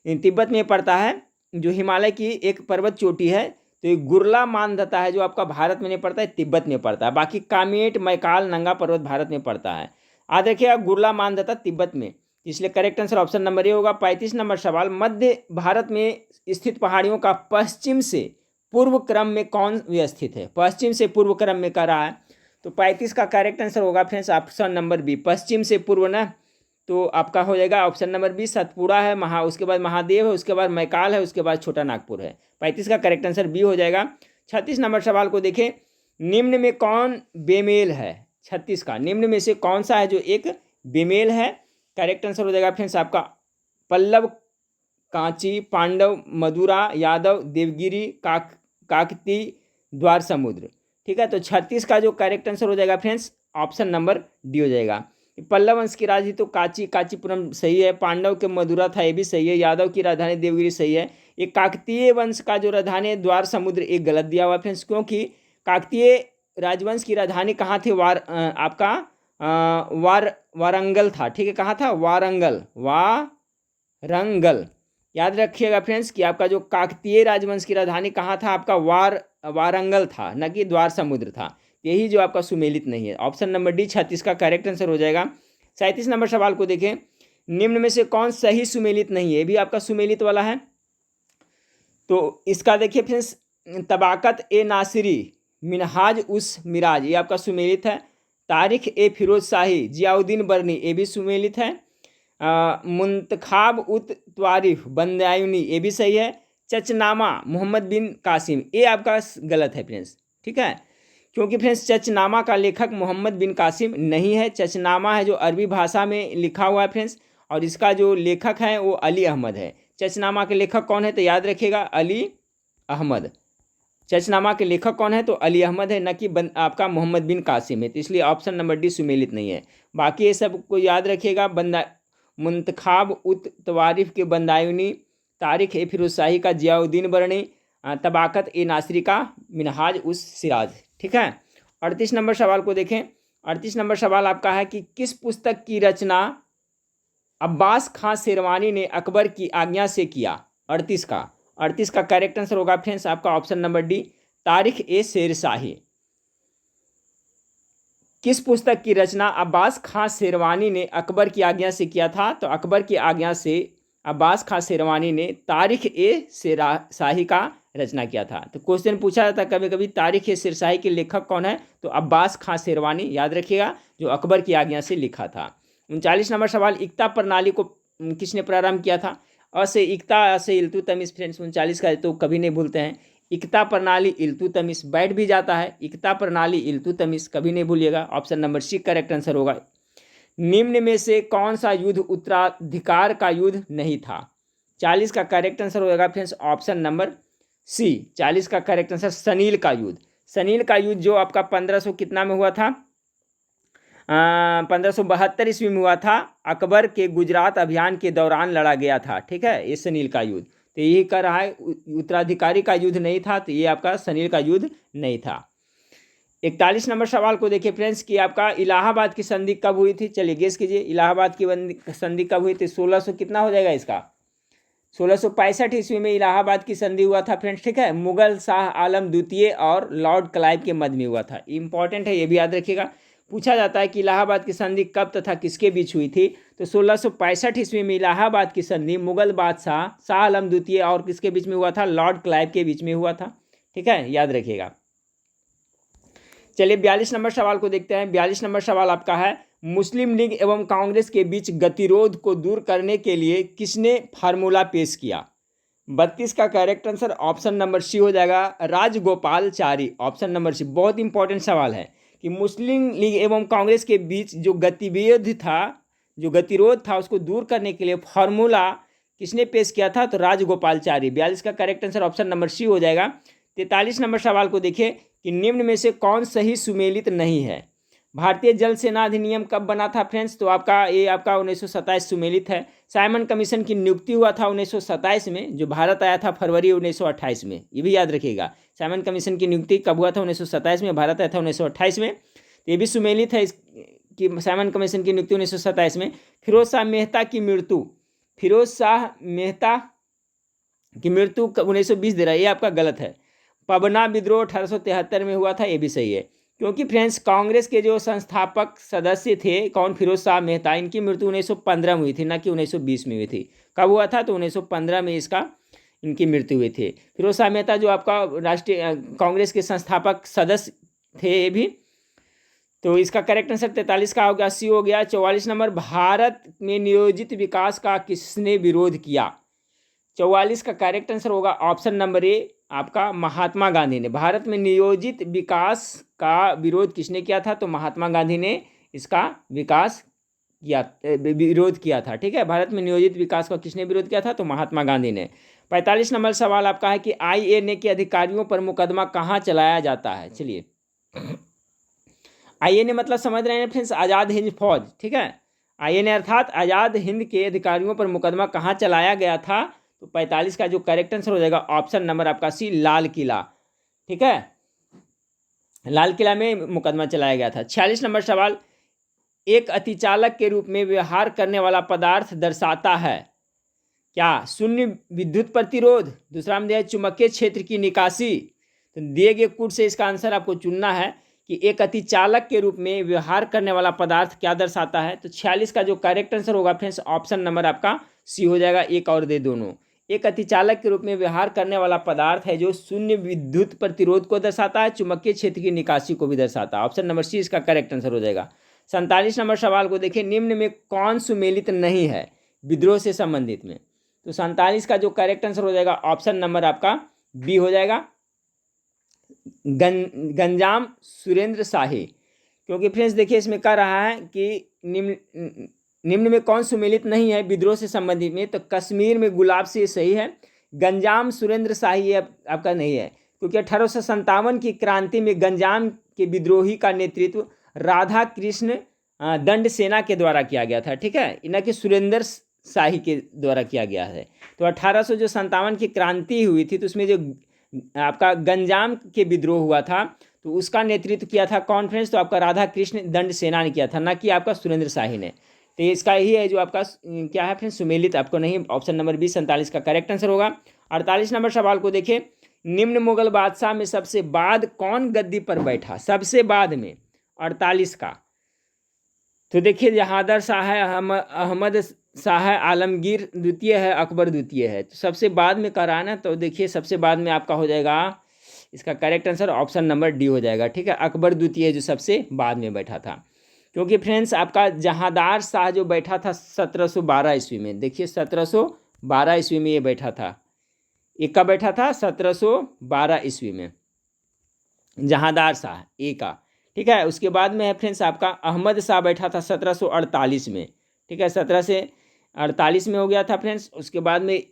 तिब्बत में पड़ता है, जो हिमालय की एक पर्वत चोटी है। तो ये गुरला मानधाता है जो आपका भारत में नहीं पड़ता है, तिब्बत में पड़ता है। बाकी कामेट मैकाल नंगा पर्वत भारत में पड़ता है। याद रखिएगा, गुरला मानधाता तिब्बत में, इसलिए correct answer option number A होगा। 35 नंबर सवाल, मध्य भारत में स्थित पहाड़ियों का पश्चिम से पूर्व क्रम में कौन व्यवस्थित है, पश्चिम से पूर्व क्रम में कर रहा है। तो 35 का करेक्ट आंसर होगा फ्रेंड्स ऑप्शन नंबर बी, पश्चिम से पूर्व ना, तो आपका हो जाएगा ऑप्शन नंबर बी, सतपुड़ा है, उसके बाद महादेव है, उसके बाद मैकाल है, उसके बाद छोटा नागपुर है। 35 का करेक्ट आंसर बी हो जाएगा। 36 नंबर सवाल को देखें, निम्न में कौन बेमेल है। 36 का निम्न में से कौन सा है जो एक बेमेल है, करेक्ट आंसर हो जाएगा फ्रेंड्स आपका पल्लव, कांची, पांडव, मदुरा, यादव, देवगिरी, काकती, द्वार समुद्र, ठीक है। तो 36 का जो करेक्ट आंसर हो जाएगा फ्रेंड्स ऑप्शन नंबर डी हो जाएगा। पल्लव वंश की राजधानी तो कांचीपुरम सही है, पांडव के मदुरा था ये भी सही है, यादव की राजधानी देवगिरी सही है। ये काकतीय वंश का जो राजधानी है द्वार समुद्र, एक गलत दिया हुआ फ्रेंड्स, क्योंकि काकतीय राजवंश की राजधानी कहाँ थी, वारंगल था, ठीक है, कहाँ था, वारंगल। याद रखिएगा फ्रेंड्स कि आपका जो काकतीय राजवंश की राजधानी कहाँ था, आपका वारंगल था, न कि द्वार समुद्र था। यही जो आपका सुमेलित नहीं है, ऑप्शन नंबर डी 36 का करेक्ट आंसर हो जाएगा। 37 नंबर सवाल को देखें, निम्न में से कौन सही सुमेलित नहीं है, ये भी आपका सुमेलित वाला है। तो इसका देखिए फ्रेंड्स, तबाकत ए नासिरी, मिनहाज उस मिराज, ये आपका सुमेलित है। तारिख ए फिरोज शाही, जियाउद्दीन बर्नी, ये भी सुमेलित है। मुंतखाब उत त्वारिफ बंदायूनी, ये भी सही है। चचनामा मोहम्मद बिन कासिम, ये आपका गलत है फ्रेंड्स, ठीक है, क्योंकि फ्रेंड्स चचनामा का लेखक मोहम्मद बिन कासिम नहीं है। चचनामा है जो अरबी भाषा में लिखा हुआ है फ्रेंड्स, और इसका जो लेखक है वो अली अहमद है। चचनामा के लेखक कौन है, तो याद रखिएगा अली अहमद। चचनामा के लेखक कौन है, तो अली अहमद है, न कि आपका मोहम्मद बिन कासिम है। तो इसलिए ऑप्शन नंबर डी सुमेलित नहीं है। बाकी ये सब को याद रखिएगा, मुंतखाब उत तवारिफ के बंदायूनी, तारिख ए फिरोज शाही का जियाउद्दीन बरनी, तबाकत ए नासरी का मिनहाज उस सिराज। ठीक है, 38 नंबर सवाल को देखें। 38 नंबर सवाल आपका है कि किस पुस्तक की रचना अब्बास खां शेरवानी ने अकबर की आज्ञा से किया। 38 का करेक्ट आंसर होगा फ्रेंड्स आपका ऑप्शन नंबर डी, तारिख ए शेरशाही। किस पुस्तक की रचना अब्बास खां शेरवानी ने अकबर की आज्ञा से किया था? तो अकबर की आज्ञा से अब्बास खां शेरवानी ने तारिख ए शेरशाही का रचना किया था। तो क्वेश्चन पूछा जाता है कभी कभी, तारिख ए शेरशाही के लेखक कौन है? तो अब्बास खां शेरवानी, याद रखिएगा, जो अकबर की आज्ञा से लिखा था। 39 नंबर सवाल, इक्ता प्रणाली को किसने प्रारंभ किया था? अ से इक्ता, अ से इल्तुतमिश। फ्रेंड्स 39 का तो कभी नहीं भूलते हैं। इक्ता प्रणाली इल्तुतमिश, बैठ भी जाता है, इक्ता प्रणाली इल्तुतमिश, कभी नहीं भूलिएगा। Option number C correct answer होगा। निम्न में से कौन सा युद्ध उत्तराधिकार का युद्ध नहीं था? 40 का करेक्ट आंसर होगा फ्रेंड्स ऑप्शन नंबर सी, 40 का करेक्ट आंसर सनील का युद्ध। सनील का युद्ध जो आपका 1500 कितना में हुआ था? 1572 ईस्वी में हुआ था। अकबर के गुजरात अभियान के दौरान लड़ा गया था। ठीक है, ये सनील का युद्ध। तो यही कह रहा है उत्तराधिकारी का युद्ध नहीं था, तो ये आपका सनील का युद्ध नहीं था। 41 नंबर सवाल को देखिए फ्रेंड्स कि आपका इलाहाबाद की संधि कब हुई थी? चलिए गेस कीजिए, इलाहाबाद की संधि कब हुई थी? 1600 कितना हो जाएगा इसका? 1665 ईस्वी में इलाहाबाद की संधि हुआ था फ्रेंड्स। ठीक है, मुगल शाह आलम द्वितीय और लॉर्ड क्लाइव के मध्य में हुआ था। इंपॉर्टेंट है, ये भी याद रखिएगा। पूछा जाता है कि इलाहाबाद की संधि कब तथा किसके बीच हुई थी? तो 1665 ईस्वी में इलाहाबाद की संधि मुगल बादशाह शाह आलम द्वितीय और किसके बीच में हुआ था? लॉर्ड क्लाइव के बीच में हुआ था। ठीक है, याद रखिएगा। चलिए 42 नंबर सवाल को देखते हैं। 42 नंबर सवाल आपका है, मुस्लिम लीग एवं कांग्रेस के बीच गतिरोध को दूर करने के लिए किसने फार्मूला पेश किया? 32 का correct answer option number C हो जाएगा, राजगोपालचारी। ऑप्शन नंबर सी, बहुत इंपॉर्टेंट सवाल है कि मुस्लिम लीग एवं कांग्रेस के बीच जो गतिरोध था उसको दूर करने के लिए फार्मूला किसने पेश किया था? तो राजगोपालचारी। 42 का correct answer option number C हो जाएगा। 43 नंबर सवाल को देखिए कि निम्न में से कौन सही सुमेलित नहीं है? भारतीय जल सेना अधिनियम कब बना था फ्रेंड्स? तो आपका 1927 सुमेलित है। साइमन कमीशन की नियुक्ति हुआ था 1927 में, जो भारत आया था फरवरी 1928 में, ये भी याद रखिएगा। साइमन कमीशन की नियुक्ति कब हुआ था? 1927 में, भारत आया था 1928 में। तो ये भी सुमेलित है कि साइमन कमीशन की नियुक्ति 1927 में। फिरोज शाह मेहता की मृत्यु 1920 दे रहा है, ये आपका गलत है। पबना विद्रोह 1873 में हुआ था, ये भी सही है। क्योंकि फ्रेंड्स कांग्रेस के जो संस्थापक सदस्य थे कौन? फिरोज शाह मेहता, इनकी मृत्यु 1915 में हुई थी, ना कि 1920 में हुई थी। कब हुआ था? तो 1915 में इनकी मृत्यु हुई थी। फिरोज शाह मेहता जो आपका राष्ट्रीय कांग्रेस के संस्थापक सदस्य थे ये भी। तो इसका करेक्ट आंसर 43 का हो गया, सी हो गया। 44 नंबर, भारत में नियोजित विकास का किसने विरोध किया? 44 का करेक्ट आंसर होगा ऑप्शन नंबर ए, आपका महात्मा गांधी ने। भारत में नियोजित विकास का विरोध किसने किया था? तो महात्मा गांधी ने इसका विरोध किया था। ठीक है, भारत में नियोजित विकास का किसने विरोध किया था? तो महात्मा गांधी ने। 45 नंबर सवाल आपका है कि INA के अधिकारियों पर मुकदमा कहाँ चलाया जाता है? चलिए, INA मतलब समझ रहे हैं फ्रेंड्स, आज़ाद हिंद फौज। ठीक है, INA अर्थात आज़ाद हिंद के अधिकारियों पर मुकदमा कहाँ चलाया गया था? तो 45 का जो करेक्ट आंसर हो जाएगा ऑप्शन नंबर आपका सी, लाल किला। ठीक है, लाल किला में मुकदमा चलाया गया था। 46 नंबर सवाल, एक अतिचालक के रूप में व्यवहार करने वाला पदार्थ दर्शाता है क्या? शून्य विद्युत प्रतिरोध, दूसरा में दिया है चुंबकीय क्षेत्र की निकासी। तो दिए गए कुट से इसका आंसर आपको चुनना है कि एक अतिचालक के रूप में व्यवहार करने वाला पदार्थ क्या दर्शाता है? तो 46 का जो करेक्ट आंसर होगा फ्रेंड्स ऑप्शन नंबर आपका सी हो जाएगा, एक और दे दोनों। एक अतिचालक के रूप में व्यवहार करने वाला पदार्थ है जो शून्य विद्युत प्रतिरोध को दर्शाता है, चुंबकीय क्षेत्र की निकासी को भी दर्शाता है। ऑप्शन नंबर सी इसका करेक्ट आंसर हो जाएगा। 47 नंबर सवाल को देखिए, निम्न में कौन सुमेलित नहीं है विद्रोह से संबंधित में? तो 47 का जो करेक्ट आंसर हो जाएगा ऑप्शन नंबर आपका बी हो जाएगा, गंजाम सुरेंद्र शाही। क्योंकि फ्रेंड्स देखिए इसमें कह रहा है कि निम्न में कौन सुमेलित नहीं है विद्रोह से संबंधित में? तो कश्मीर में गुलाब से सही है, गंजाम सुरेंद्र शाही आपका नहीं है। क्योंकि 1857 की क्रांति में गंजाम के विद्रोही का नेतृत्व राधा कृष्ण दंड सेना के द्वारा किया गया था। ठीक है, इनके सुरेंद्र शाही के द्वारा किया गया है। तो 1857 की क्रांति हुई थी तो उसमें जो आपका गंजाम के विद्रोह हुआ था, तो उसका नेतृत्व किया था कौन फ्रेंड्स? तो आपका राधा कृष्ण दंड सेना ने किया था, ना कि आपका सुरेंद्र शाही ने। तो इसका यही है जो आपका क्या है फ्रेंड्स, सुमेलित। आपको नहीं, ऑप्शन नंबर बी 47 का करेक्ट आंसर होगा। 48 नंबर सवाल को देखें, निम्न मुगल बादशाह में सबसे बाद कौन गद्दी पर बैठा? सबसे बाद में 48 का, तो देखिए जहादर शाह है, अहमद शाह है, आलमगीर द्वितीय है, अकबर द्वितीय है। तो सबसे बाद में कराना, तो देखिए सबसे बाद में आपका हो जाएगा, इसका correct answer option number D हो जाएगा। ठीक है, अकबर द्वितीय जो सबसे बाद में बैठा था। क्योंकि फ्रेंड्स आपका जहांदार शाह जो बैठा था 1712 ईस्वी में, देखिए 1712 ईस्वी में ये बैठा था। एक का बैठा था 1712 ईस्वी में जहांदार शाह एक का। ठीक है, उसके बाद में है फ्रेंड्स आपका अहमद शाह बैठा था 1748 में। ठीक है, 17 से 48 में हो गया था फ्रेंड्स। उसके बाद में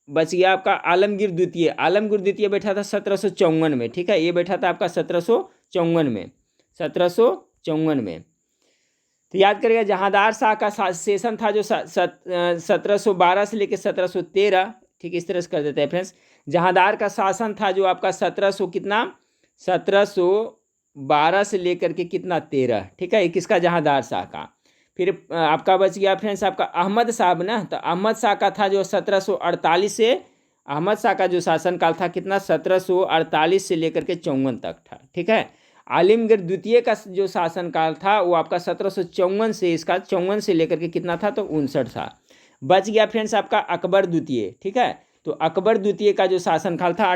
बच गया आपका आलमगीर द्वितीय। आलमगीर द्वितीय बैठा था 1754 में। ठीक है, ये बैठा था आपका 1754 में, 1754 में। तो याद करिएगा जहांदार शाह का शासन था जो 1712 से लेकर 1713। ठीक, इस तरह से कर देते हैं फ्रेंड्स। जहांदार का शासन था जो आपका 1700 कितना, 1712 से लेकर के कितना 13। ठीक है, किसका? जहांदार शाह का। फिर आपका बच गया फ्रेंड्स आपका अहमद साहब ना, तो अहमद शाह का था जो 1748 से, अहमद शाह का जो शासनकाल था कितना, 1748 से लेकर के 54 तक था। ठीक है, आलमगीर द्वितीय का जो शासनकाल था वो आपका 1754 से, इसका 54 से लेकर के कितना था, तो 59 था। बच गया फ्रेंड्स आपका अकबर द्वितीय। ठीक है, तो अकबर द्वितीय का जो शासनकाल था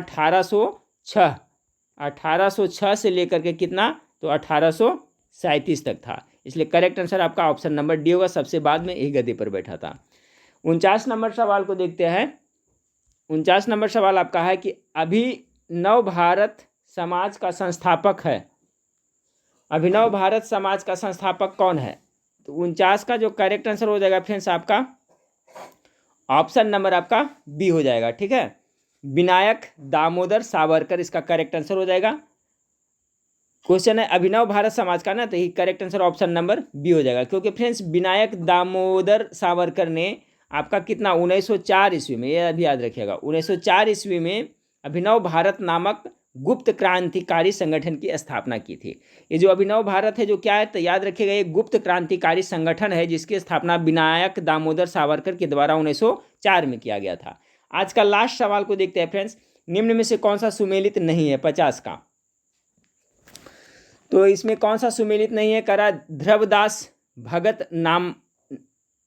1806 से लेकर के कितना, तो 1837 तक था। इसलिए करेक्ट आंसर आपका ऑप्शन नंबर डी होगा, सबसे बाद में यही गद्दी पर बैठा था। 49 नंबर सवाल को देखते हैं। 49 नंबर सवाल आपका है कि अभिनव भारत समाज का संस्थापक है, अभिनव भारत समाज का संस्थापक कौन है? तो 49 का जो करेक्ट आंसर हो जाएगा फ्रेंड्स आपका ऑप्शन नंबर आपका बी हो जाएगा। ठीक है, विनायक दामोदर सावरकर इसका करेक्ट आंसर हो जाएगा। क्वेश्चन है अभिनव भारत समाज का ना, तो ये correct answer option number B हो जाएगा। क्योंकि फ्रेंड्स विनायक दामोदर सावरकर ने आपका कितना 1904 ईस्वी में, ये अभी याद रखिएगा, 1904 ईस्वी में अभिनव भारत नामक गुप्त क्रांतिकारी संगठन की स्थापना की थी। ये जो अभिनव भारत है जो क्या है, तो याद रखिएगा ये गुप्त क्रांतिकारी संगठन है जिसकी स्थापना विनायक दामोदर सावरकर के द्वारा 1904 में किया गया था। आज का लास्ट सवाल को देखते हैं फ्रेंड्स, निम्न में से कौन सा सुमेलित नहीं है 50 का? तो इसमें कौन सा सुमेलित नहीं है? करा ध्रुवदास भगत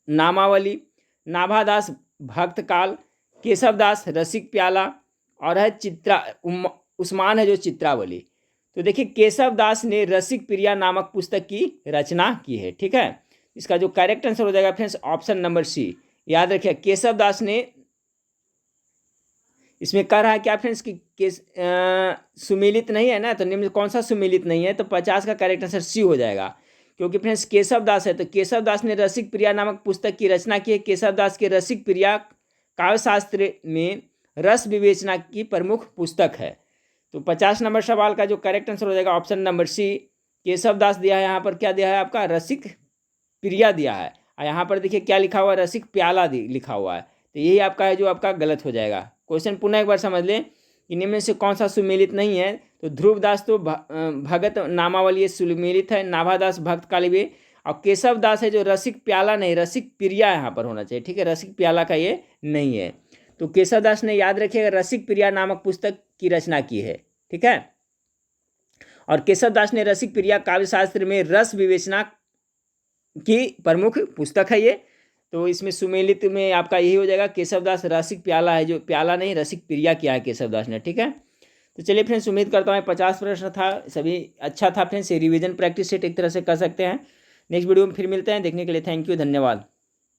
नामावली, नाभादास भक्तकाल, केशवदास रसिक प्याला, और है उस्मान है जो चित्रावली। तो देखिए केशवदास ने रसिक प्रिया नामक पुस्तक की रचना की है। ठीक है, इसका जो करेक्ट आंसर हो जाएगा फ्रेंड्स ऑप्शन नंबर सी। याद रखिए केशवदास ने, इसमें कह रहा है क्या फ्रेंड्स कि सुमेलित नहीं है ना, तो निम्न कौन सा सुमेलित नहीं है? तो 50 का करेक्ट आंसर सी हो जाएगा। क्योंकि फ्रेंड्स केशवदास है, तो केशवदास ने रसिक प्रिया नामक पुस्तक की रचना की है। केशवदास के रसिक प्रिया काव्यशास्त्र में रस विवेचना की प्रमुख पुस्तक है। तो 50 नंबर सवाल का जो करेक्ट आंसर हो जाएगा ऑप्शन नंबर सी। केशवदास दिया है, यहाँ पर क्या दिया है आपका, रसिक प्रिया दिया है, और यहाँ पर देखिए क्या लिखा हुआ है, रसिक प्याला लिखा हुआ है। तो यही आपका है जो आपका गलत हो जाएगा। क्वेश्चन पुनः एक बार समझ लें कि निम्न में से कौन सा सुमेलित नहीं है? तो ध्रुवदास तो भगत नामावली सुमेलित है, नाभादास भक्त कालिबे, और केशवदास है जो रसिक प्याला नहीं, रसिक प्रिया यहाँ पर होना चाहिए। ठीक है, रसिक प्याला का ये नहीं है। तो केशवदास ने याद रखिएगा रसिक प्रिया नामक पुस्तक की रचना की है। ठीक है, और केशवदास ने रसिक प्रिया काव्यशास्त्र में रस विवेचना की प्रमुख पुस्तक है ये। तो इसमें सुमेलित में आपका यही हो जाएगा केशवदास, रसिक प्याला है जो, प्याला नहीं रसिक प्रिया किया है केशवदास ने। ठीक है, तो चलिए फ्रेंड्स उम्मीद करता हूँ 50 प्रश्न था, सभी अच्छा था फ्रेंड्स। ये रिवीजन प्रैक्टिस सेट एक तरह से कर सकते हैं। नेक्स्ट वीडियो में फिर मिलते हैं, देखने के लिए थैंक यू, धन्यवाद।